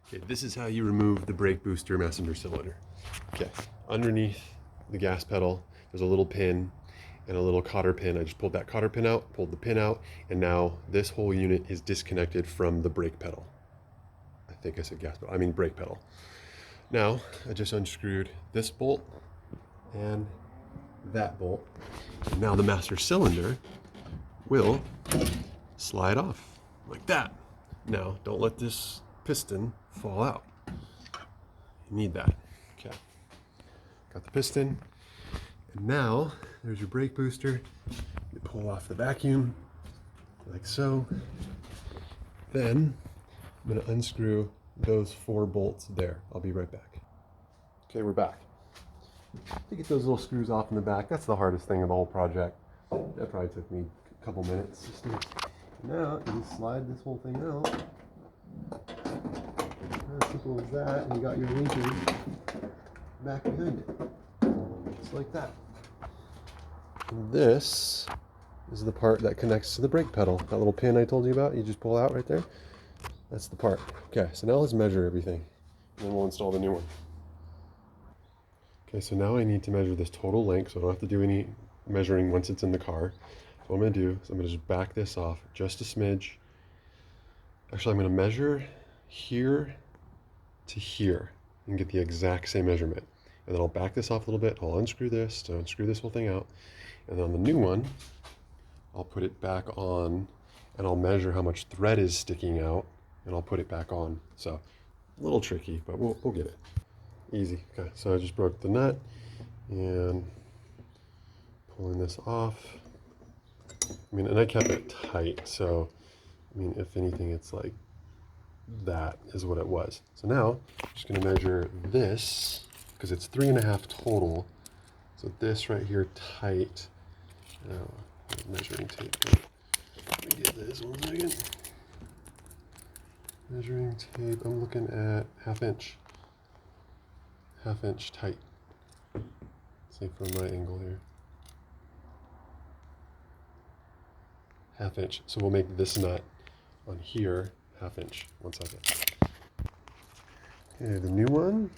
Okay, this is how you remove the brake booster messenger cylinder. Okay, underneath the gas pedal, there's a little pin and a little cotter pin. I just pulled that cotter pin out, pulled the pin out, and now this whole unit is disconnected from the brake pedal. I think I said gas pedal, I mean brake pedal. Now, I just unscrewed this bolt and that bolt. And now the master cylinder will slide off like that. Now, don't let this piston fall out. You need that. Okay. Got the piston. And now, there's your brake booster. You pull off the vacuum, like so. Then, I'm gonna unscrew those 4 bolts there. I'll be right back. Okay, we're back. To get those little screws off in the back, that's the hardest thing of the whole project. That probably took me a couple minutes. Just to... Now, you just slide this whole thing out. As simple as that, and you got your linkers back behind it. Just like that. And this is the part that connects to the brake pedal. That little pin I told you about, you just pull out right there. That's the part. Okay, so now let's measure everything, and then we'll install the new one. Okay, so now I need to measure this total length, so I don't have to do any measuring once it's in the car. So what I'm going to do is I'm going to just back this off just a smidge. Actually, I'm going to measure here to here and get the exact same measurement. And then I'll back this off a little bit. I'll unscrew this to unscrew this whole thing out. And then on the new one, I'll put it back on and I'll measure how much thread is sticking out and I'll put it back on. So a little tricky, but we'll get it. Easy. Okay, so I just broke the nut and pulling this off. I mean, and I kept it tight, so I mean, if anything, it's like that is what it was. So now I'm just going to measure this because it's 3.5 total. So this right here tight. Now, measuring tape. Let me get this 1 second. Measuring tape. I'm looking at 1/2 inch. 1/2 inch tight. See from my angle here. 1/2 inch. So we'll make this nut on here 1/2 inch. 1 second. Okay, the new one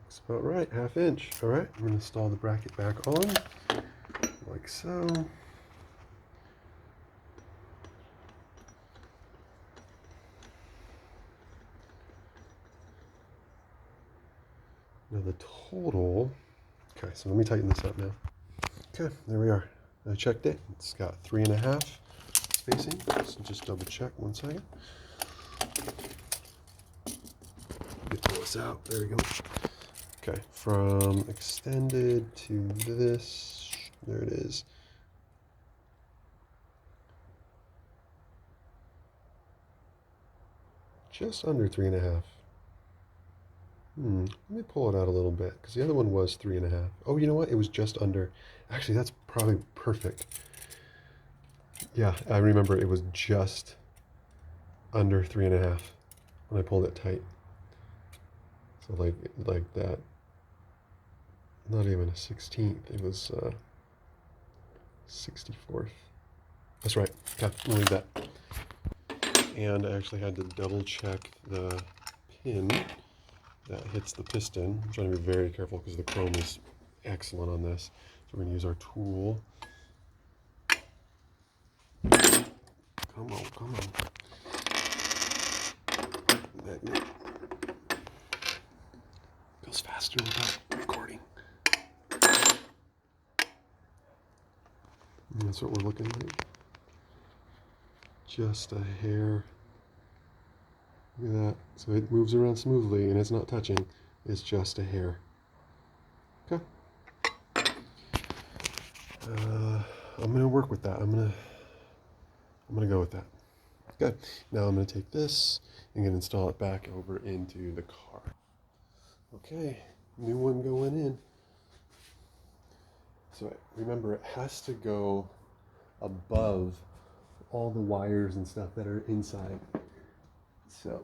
looks about right, 1/2 inch. All right, I'm going to install the bracket back on, like so. Now the total, okay, so let me tighten this up now. Okay, there we are. I checked it. It's got 3.5 spacing. So just double check 1 second. Get this out. There we go. Okay, from extended to this, there it is. Just under 3.5. Let me pull it out a little bit because the other one was 3.5. Oh, you know what? It was just under. Actually, that's probably perfect. Yeah, I remember it was just under 3.5 when I pulled it tight. So like that. Not even a 16th. It was 64th. That's right. Okay, we'll leave that. And I actually had to double check the pin that hits the piston. I'm trying to be very careful because the chrome is excellent on this. So we're going to use our tool. Come on, come on. Magnet. Goes faster without recording. And that's what we're looking like. Just a hair. Look at that. So it moves around smoothly and it's not touching. It's just a hair. Okay. I'm gonna work with that. I'm gonna go with that. Good. Now I'm gonna take this and gonna install it back over into the car. Okay, new one going in. So remember, it has to go above all the wires and stuff that are inside. So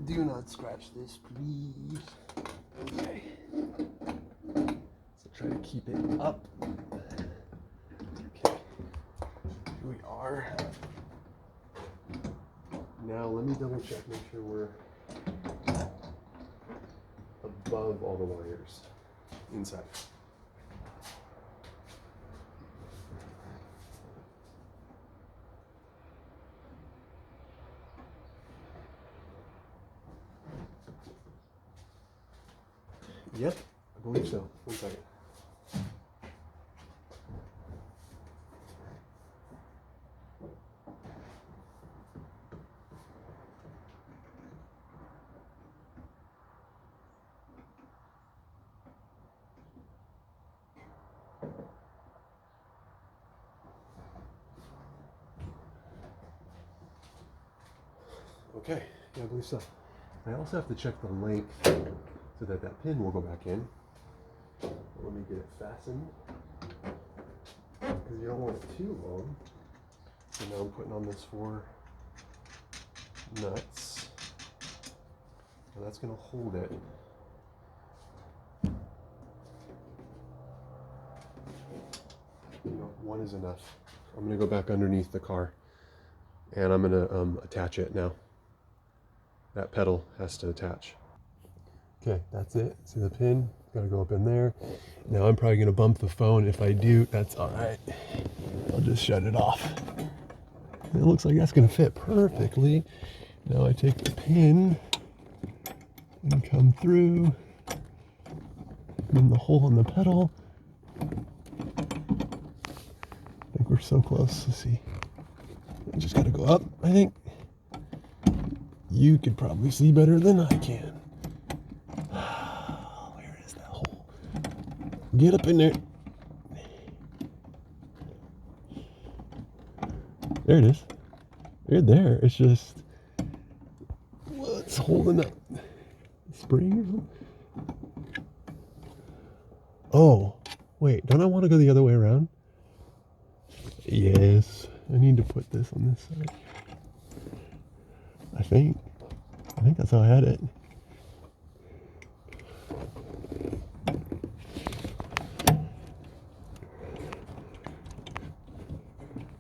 do not scratch this, please. Okay. So try to keep it up. Okay. Here we are. Now let me double check, make sure we're above all the wires inside. Yep, I believe so. 1 second. Okay, yeah, I believe so. I also have to check the length so that that pin will go back in. Let me get it fastened, because you don't want it too long. So now I'm putting on this 4 nuts, and that's going to hold it. You know, 1 is enough. I'm going to go back underneath the car, and I'm going to attach it now. That pedal has to attach. Okay, that's it. See the pin? Got to go up in there. Now I'm probably going to bump the phone. If I do, that's all right. I'll just shut it off. It looks like that's going to fit perfectly. Now I take the pin and come through in the hole in the pedal. I think we're so close. Let's see. I just got to go up, I think. You could probably see better than I can. Where is that hole? Get up in there. There it is. Right there. It's just what's holding up? Spring or something? Oh, wait. Don't I want to go the other way around? Yes. I need to put this on this side. I think that's how I had it.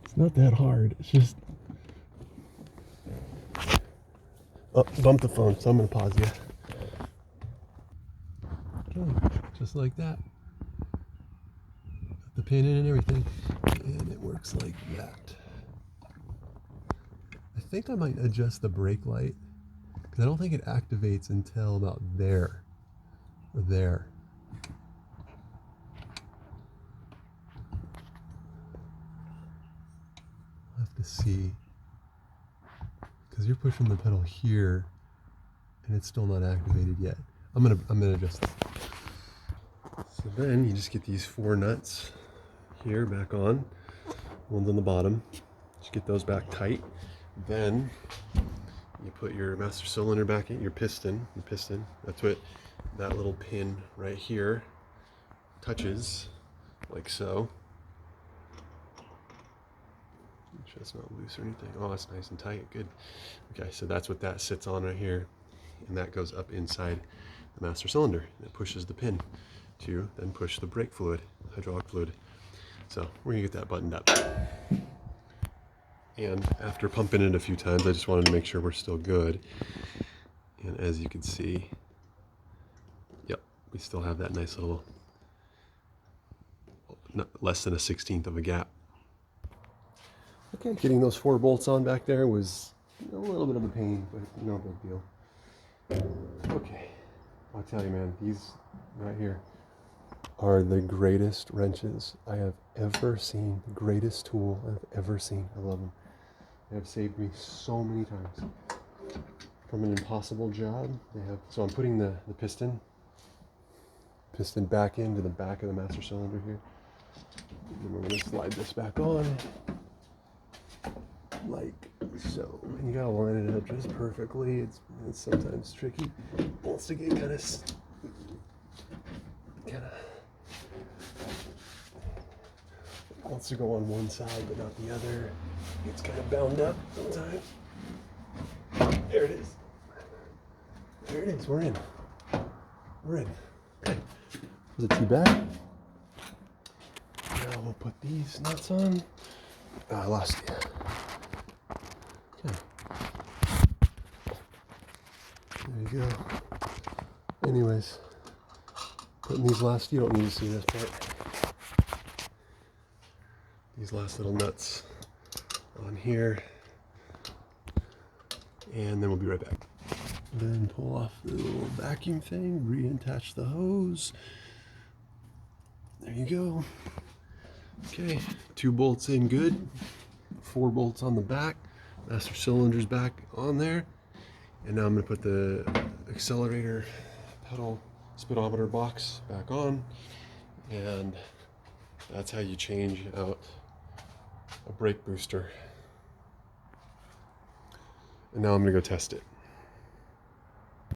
It's not that hard. It's just... Oh, bumped the phone, so I'm going to pause you. Okay, just like that. Got the pin in and everything. And it works like that. I think I might adjust the brake light, because I don't think it activates until about there or there. I'll have to see, because you're pushing the pedal here and it's still not activated yet. I'm gonna adjust that. So then you just get these 4 nuts here back on, one's on the bottom. Just get those back tight. Then you put your master cylinder back in, your piston, that's what that little pin right here touches, like so. Make sure it's not loose or anything. Oh, it's nice and tight, good. Okay, so that's what that sits on right here, and that goes up inside the master cylinder. And it pushes the pin to then push the brake fluid, hydraulic fluid. So we're gonna get that buttoned up. And after pumping it a few times, I just wanted to make sure we're still good. And as you can see, yep, we still have that nice little, not less than a 1/16 of a gap. Okay, getting those 4 bolts on back there was a little bit of a pain, but no big deal. Okay, I'll tell you, man, these right here are the greatest wrenches I have ever seen, the greatest tool I've ever seen. I love them. They have saved me so many times from an impossible job. So I'm putting the piston back into the back of the master cylinder here. And we're going to slide this back on like so. And you got to line it up just perfectly. It's sometimes tricky. It wants to get kind of wants to go on one side but not the other. It's kind of bound up sometimes. There it is. There it is. We're in. Okay. Was it too bad? Now we'll put these nuts on. I lost you. Okay. There you go. Anyways, putting these last, you don't need to see this part. These last little nuts on here. And then we'll be right back. Then pull off the little vacuum thing, reattach the hose. There you go. Okay, 2 bolts in good. 4 bolts on the back. Master cylinder's back on there. And now I'm gonna put the accelerator pedal speedometer box back on. And that's how you change out a brake booster. And now I'm gonna go test it.